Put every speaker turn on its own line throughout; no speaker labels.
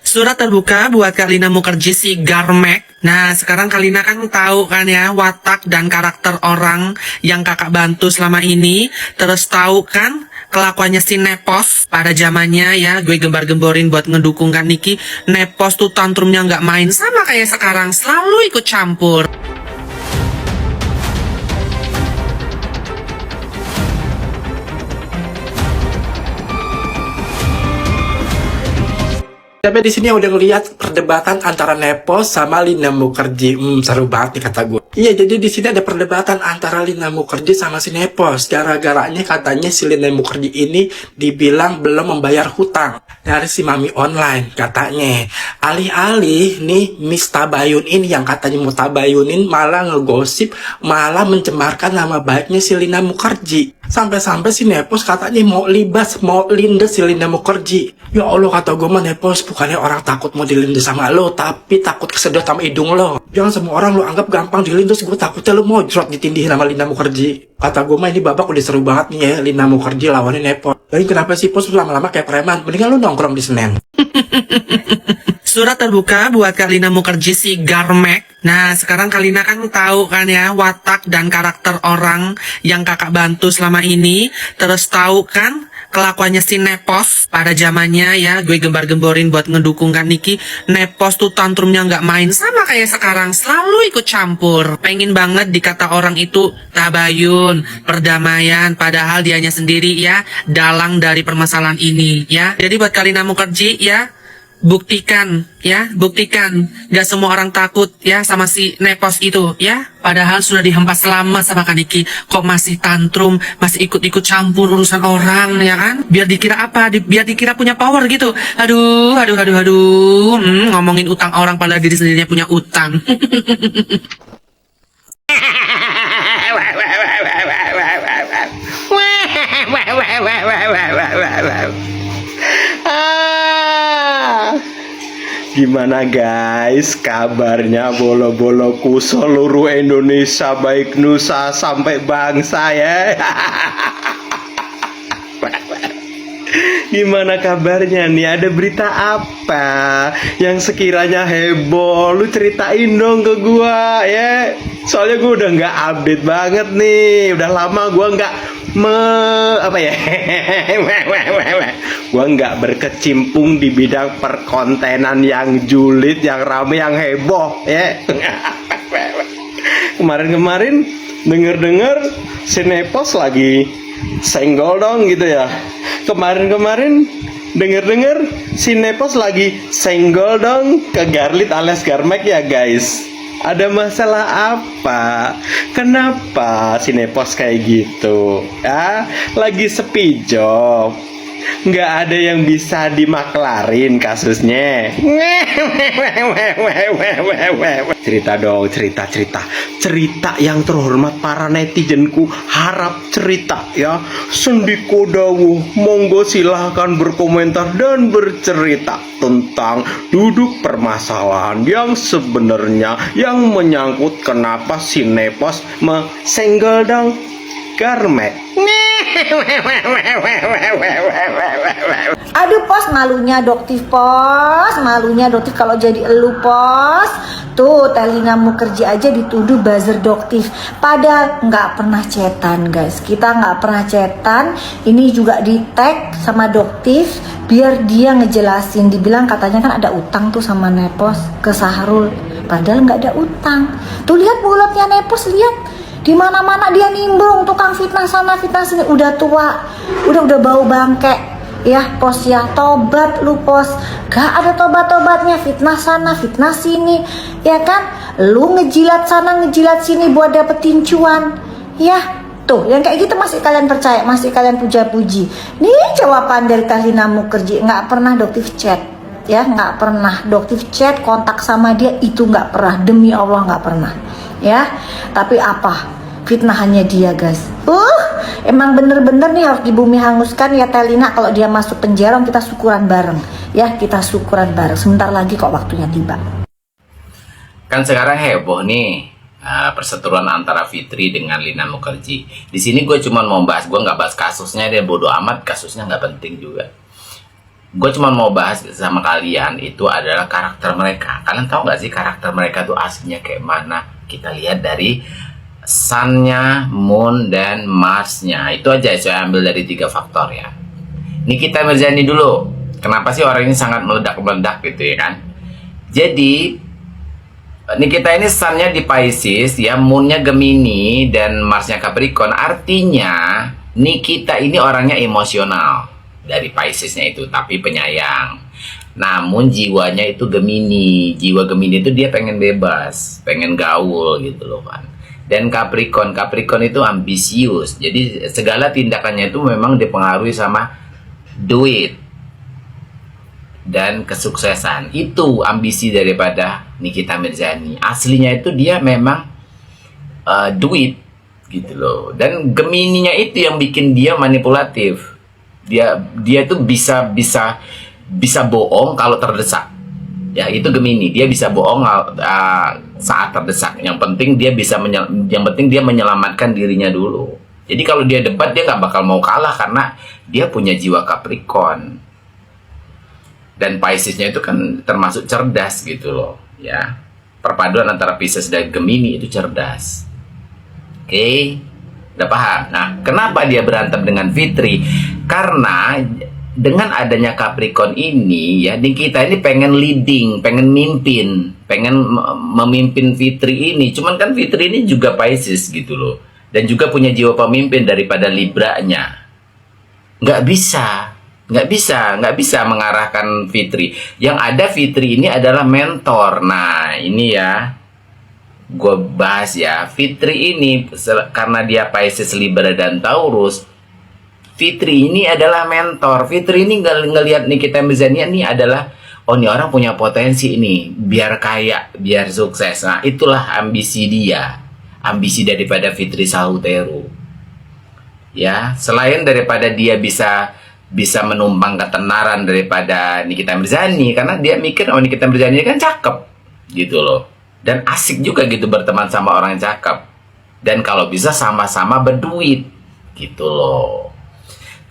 Surat terbuka buat Kak Lina Mukherjee si Garmek. Nah, sekarang Kak Lina kan tahu kan ya watak dan karakter orang yang kakak bantu selama ini. Terus tahu kan kelakuannya si Nepos pada zamannya ya. Gue gembar-gemborin buat ngedukung kan Niki. Nepos tuh tantrumnya nggak main, sama kayak sekarang, selalu ikut campur.
Tapi di sini udah ngeliat perdebatan antara Nepos sama Lina Mukherjee. Seru banget nih kata gue. Iya, jadi di sini ada perdebatan antara Lina Mukherjee sama si Nepos. Gara-garanya katanya si Lina Mukherjee ini dibilang belum membayar hutang dari si Mami Online katanya. Alih-alih nih Miss Tabayun ini yang katanya mau tabayunin malah ngegosip, malah mencemarkan nama baiknya si Lina Mukherjee. Sampai-sampai si Nepos katanya mau libas, mau lindes si Lina Mukherjee. Ya Allah, kata gue mah Nepos, bukannya orang takut mau dilindes sama lo, tapi takut kesedot sama hidung lo. Jangan semua orang lo anggap gampang dilindes, gue takutnya lo mojrot ditindih sama Lina Mukherjee. Kata gue mah ini babak udah seru banget nih ya, Lina Mukherjee lawannya Nepos. Jadi kenapa sih Pos lama-lama kayak preman? Mendingan lo nongkrong di Senen.
Surat terbuka buat Kak Lina Mukherjee si Garmek. Nah, sekarang Kak Lina kan tahu kan ya watak dan karakter orang yang kakak bantu selama ini. Terus tahu kan kelakuannya si Nepos pada zamannya ya. Gue gembar-gemborin buat ngedukung kan Niki. Nepos tuh tantrumnya nggak main, sama kayak sekarang, selalu ikut campur. Pengen banget dikata orang itu tabayun, perdamaian, padahal dianya sendiri ya dalang dari permasalahan ini ya. Jadi buat Kak Lina Mukherjee ya, buktikan ya, buktikan gak semua orang takut ya sama si Nepos itu ya. Padahal sudah dihempas lama sama Kak Niki, kok masih tantrum, masih ikut-ikut campur urusan orang ya kan. Biar dikira apa? Biar dikira punya power gitu. Aduh. Ngomongin utang orang padahal diri sendirinya punya utang.
Gimana guys kabarnya bolo-boloku seluruh Indonesia, baik Nusa sampai bangsa ya. Gimana kabarnya nih, ada berita apa yang sekiranya heboh, lu ceritain dong ke gua ya. Soalnya gua udah nggak update banget nih, udah lama gua nggak gua nggak berkecimpung di bidang perkontenan yang julid, yang rame, yang heboh ya. Kemarin denger si Nepos lagi senggol dong gitu ya. Kemarin denger si Nepos lagi senggol dong ke Garlit alias Garmek ya guys. Ada masalah apa? Kenapa si Nepos kayak gitu? Ya, lagi sepi job. Nggak ada yang bisa dimaklarin kasusnya. Cerita dong, cerita yang terhormat para netizenku, harap cerita ya. Sendiko dawuh, monggo silahkan berkomentar dan bercerita tentang duduk permasalahan yang sebenarnya yang menyangkut kenapa si Nepos mesenggol dong Garmek.
Aduh Pos, malunya Doktif Pos, malunya Doktif kalau jadi elu Pos. Tuh Lina Mukherjee aja dituduh buzzer Doktif, padahal nggak pernah chatan guys. Kita nggak pernah chatan. Ini juga di tag sama Doktif biar dia ngejelasin. Dibilang katanya kan ada utang tuh sama Nepos ke Sahrul, padahal nggak ada utang. Tuh lihat mulutnya Nepos, lihat. Di mana-mana dia nimbrung, tukang fitnah sana fitnah sini, udah tua, udah bau bangke ya Pos ya. Tobat lu Pos, gak ada tobat-tobatnya, fitnah sana fitnah sini ya kan. Lu ngejilat sana ngejilat sini buat dapetin cuan ya. Tuh yang kayak gitu masih kalian percaya, masih kalian puja-puji. Nih jawaban dari Lina Mukherjee, nggak pernah Doktif chat ya, nggak pernah Doktif chat, kontak sama dia itu nggak pernah, demi Allah nggak pernah ya. Tapi apa fitnahannya dia guys, emang bener-bener nih harus di bumi hanguskan ya Lina. Kalau dia masuk penjara kita syukuran bareng ya, kita syukuran bareng. Sebentar lagi kok waktunya tiba.
Kan sekarang heboh nih perseteruan antara Fitri dengan Lina Mukherjee. Di sini gue cuma mau bahas, gue nggak bahas kasusnya, dia bodo amat, kasusnya nggak penting juga. gue cuma mau bahas sama kalian itu adalah karakter mereka. Kalian tahu nggak sih karakter mereka tuh aslinya kayak mana? Kita lihat dari Sun-nya, Moon, dan Mars-nya. Itu aja saya ambil dari 3 faktor ya. Nikita Mirzani dulu. Kenapa sih orang ini sangat meledak-meledak gitu ya kan? Jadi Nikita ini Sun-nya di Pisces ya, Moon-nya Gemini, dan Mars-nya Capricorn. Artinya Nikita ini orangnya emosional dari Pisces-nya itu, tapi penyayang. Namun jiwanya itu Gemini. Jiwa Gemini itu dia pengen bebas, pengen gaul gitu loh kan. Dan Capricorn itu ambisius. Jadi segala tindakannya itu memang dipengaruhi sama duit dan kesuksesan. Itu ambisi daripada Nikita Mirzani. Aslinya itu dia memang duit gitu loh. Dan Gemininya itu yang bikin dia manipulatif. Dia tuh bisa bohong kalau terdesak. Ya, itu Gemini. Dia bisa bohong saat terdesak. Yang penting dia menyelamatkan dirinya dulu. Jadi kalau dia debat, dia nggak bakal mau kalah karena dia punya jiwa Capricorn. Dan Pisces-nya itu kan termasuk cerdas gitu loh, ya. Perpaduan antara Pisces dan Gemini itu cerdas. Oke, udah paham? Nah, kenapa dia berantem dengan Fitri? Karena dengan adanya Capricorn ini ya, Nikita ini pengen leading, pengen mimpin, pengen memimpin Fitri ini. Cuman kan Fitri ini juga Pisces gitu loh, dan juga punya jiwa pemimpin daripada Libra-nya. Nggak bisa mengarahkan Fitri. Yang ada Fitri ini adalah mentor. Nah ini ya, gue bahas ya, Fitri ini karena dia Pisces, Libra, dan Taurus. Fitri ini adalah mentor. Fitri ini ngelihat Nikita Mirzani ini adalah, oh ini orang punya potensi ini, biar kaya, biar sukses. Nah itulah ambisi dia, ambisi daripada Fitri Sahutero. Ya, selain daripada dia bisa menumpang ketenaran daripada Nikita Mirzani, karena dia mikir, oh Nikita Mirzani kan cakep gitu loh, dan asik juga gitu berteman sama orang yang cakep, dan kalau bisa sama-sama berduit gitu loh.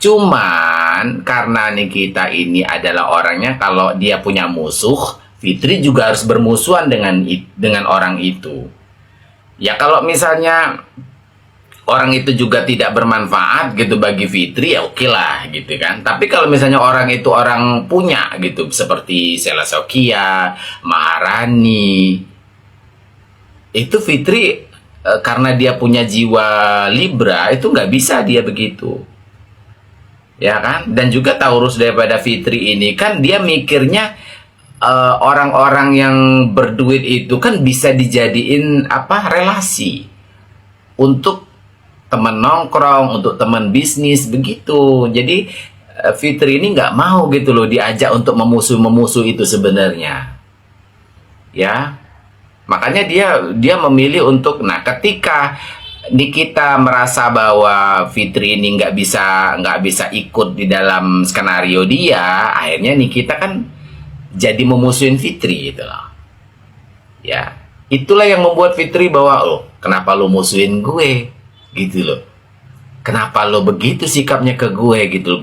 Cuman karena Nikita ini adalah orangnya, kalau dia punya musuh, Fitri juga harus bermusuhan dengan orang itu. Ya kalau misalnya orang itu juga tidak bermanfaat gitu bagi Fitri, ya oke lah gitu kan. Tapi kalau misalnya orang itu orang punya gitu, seperti Sheila Sokya, Maharani, itu Fitri karena dia punya jiwa Libra, itu nggak bisa dia begitu. Ya kan? Dan juga Taurus daripada Fitri ini kan dia mikirnya orang-orang yang berduit itu kan bisa dijadiin relasi untuk teman nongkrong, untuk teman bisnis begitu. Jadi Fitri ini nggak mau gitu loh diajak untuk memusuh itu sebenarnya. Ya, makanya dia memilih untuk, nah ketika Nikita merasa bahwa Fitri ini nggak bisa ikut di dalam skenario dia, akhirnya Nikita kan jadi memusuhin Fitri gitu loh. Ya, itulah yang membuat Fitri bahwa, oh kenapa lo musuhin gue gitu loh, kenapa lo begitu sikapnya ke gue gitu loh.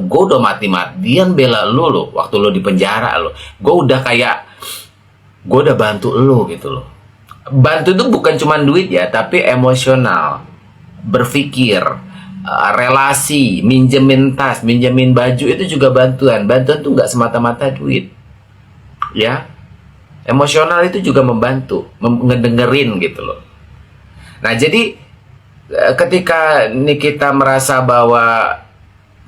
Gue udah mati-matian bela lo loh waktu lo di penjara lo. Gue udah bantu lo gitu loh. Bantu itu bukan cuma duit ya, tapi emosional, berpikir, relasi, minjemin tas, minjemin baju, itu juga bantuan. Bantuan itu nggak semata-mata duit, ya. Emosional itu juga membantu, ngedengerin gitu loh. Nah jadi ketika Nikita merasa bahwa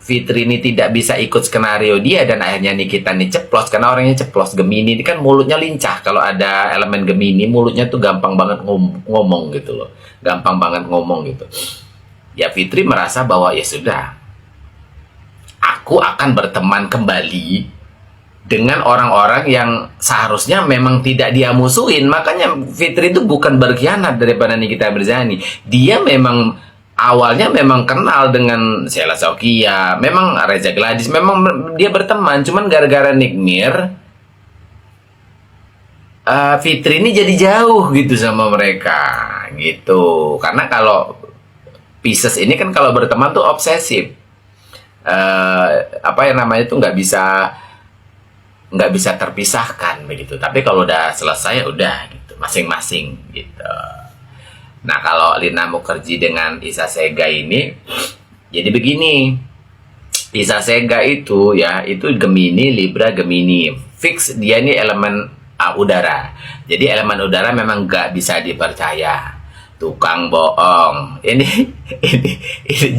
Fitri ini tidak bisa ikut skenario dia, dan akhirnya Nikita ini ceplos, karena orangnya ceplos. Gemini ini kan mulutnya lincah. Kalau ada elemen Gemini, mulutnya tuh gampang banget ngomong gitu loh, gampang banget ngomong gitu. Ya Fitri merasa bahwa ya sudah, aku akan berteman kembali dengan orang-orang yang seharusnya memang tidak dia musuhin. Makanya Fitri itu bukan berkhianat daripada Nikita Mirzani. Dia memang awalnya memang kenal dengan Sheila Sokya, memang Reza Gladys, memang dia berteman. Cuman gara-gara Nick Mir, Fitri ini jadi jauh gitu sama mereka gitu. Karena kalau Pisces ini kan kalau berteman tuh obsesif. apa yang namanya itu nggak bisa terpisahkan begitu. Tapi kalau udah selesai ya udah gitu, masing-masing gitu. Nah, kalau Lina Mukherjee dengan Isa Sega ini jadi begini. Isa Sega itu ya, itu Gemini, Libra, Gemini. Fix dia ini elemen udara. Jadi elemen udara memang nggak bisa dipercaya. Tukang bohong. Ini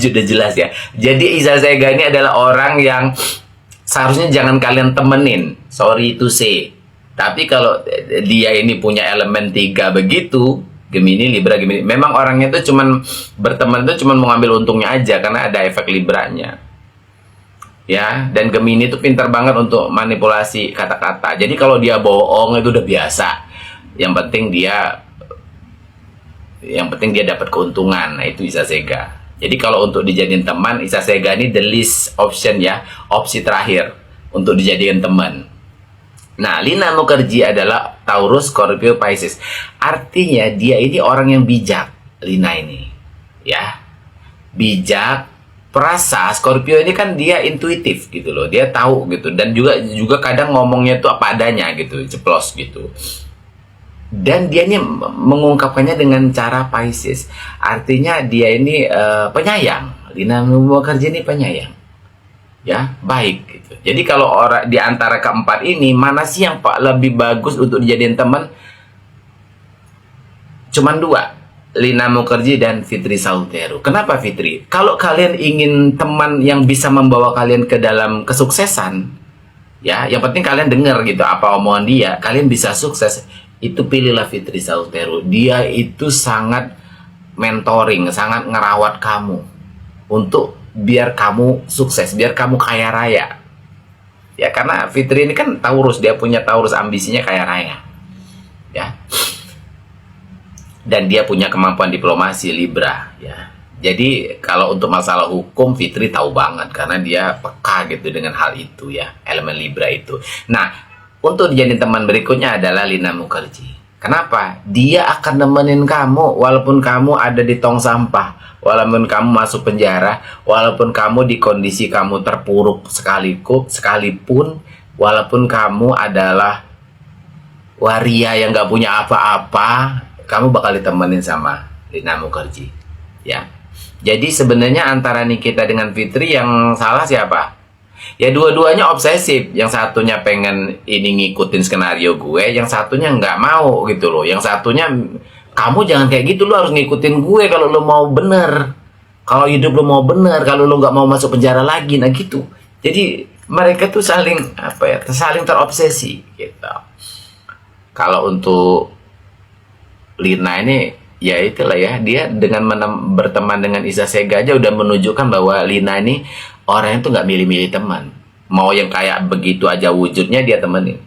sudah jelas ya. Jadi Isa Sega ini adalah orang yang seharusnya jangan kalian temenin. Sorry to say. Tapi kalau dia ini punya elemen 3 begitu, Gemini, Libra, Gemini. Memang orangnya itu cuman berteman itu cuman mau ngambil untungnya aja karena ada efek Libranya. Ya, dan Gemini itu pintar banget untuk manipulasi kata-kata. Jadi kalau dia bohong itu udah biasa. Yang penting dia dapat keuntungan. Nah, itu Isa Sega. Jadi kalau untuk dijadiin teman, Isa Sega ini the least option ya, opsi terakhir untuk dijadiin teman. Nah, Lina Mukherjee adalah Taurus, Scorpio, Pisces. Artinya dia ini orang yang bijak, Lina ini. Ya. Bijak, perasa. Scorpio ini kan dia intuitif gitu loh. Dia tahu gitu, dan juga kadang ngomongnya tuh apa adanya gitu, ceplos gitu. Dan dia ini mengungkapkannya dengan cara Pisces. Artinya dia ini penyayang. Lina Mukherjee ini penyayang. Ya, baik gitu. Jadi kalau orang di antara keempat ini, mana sih yang lebih bagus untuk dijadiin teman? Cuman 2. Lina Mukherjee dan Fitri Sautero. Kenapa Fitri? Kalau kalian ingin teman yang bisa membawa kalian ke dalam kesuksesan, ya, yang penting kalian dengar gitu apa omongan dia, kalian bisa sukses. Itu pilihlah Fitri Sautero. Dia itu sangat mentoring, sangat ngerawat kamu untuk biar kamu sukses, biar kamu kaya raya. Ya, karena Fitri ini kan Taurus, dia punya Taurus, ambisinya kaya raya. Ya. Dan dia punya kemampuan diplomasi, Libra, ya. Jadi kalau untuk masalah hukum, Fitri tahu banget karena dia peka gitu dengan hal itu ya, elemen Libra itu. Nah, untuk dijadiin teman berikutnya adalah Lina Mukherjee. Kenapa? Dia akan nemenin kamu walaupun kamu ada di tong sampah, walaupun kamu masuk penjara, walaupun kamu di kondisi kamu terpuruk sekalipun, walaupun kamu adalah waria yang gak punya apa-apa, kamu bakal ditemenin sama Lina Mukherjee. Ya. Jadi sebenarnya antara Nikita dengan Fitri yang salah siapa? Ya dua-duanya obsesif. Yang satunya pengen ini ngikutin skenario gue, yang satunya nggak mau gitu loh. Yang satunya, kamu jangan kayak gitu, lo harus ngikutin gue kalau lo mau bener. Kalau hidup lo mau bener, kalau lo nggak mau masuk penjara lagi, nah gitu. Jadi mereka tuh saling saling terobsesi gitu. Kalau untuk Lina ini, ya itulah ya, dia dengan berteman dengan Isa Sega aja udah menunjukkan bahwa Lina ini orang itu nggak milih-milih teman. Mau yang kayak begitu aja wujudnya dia temenin.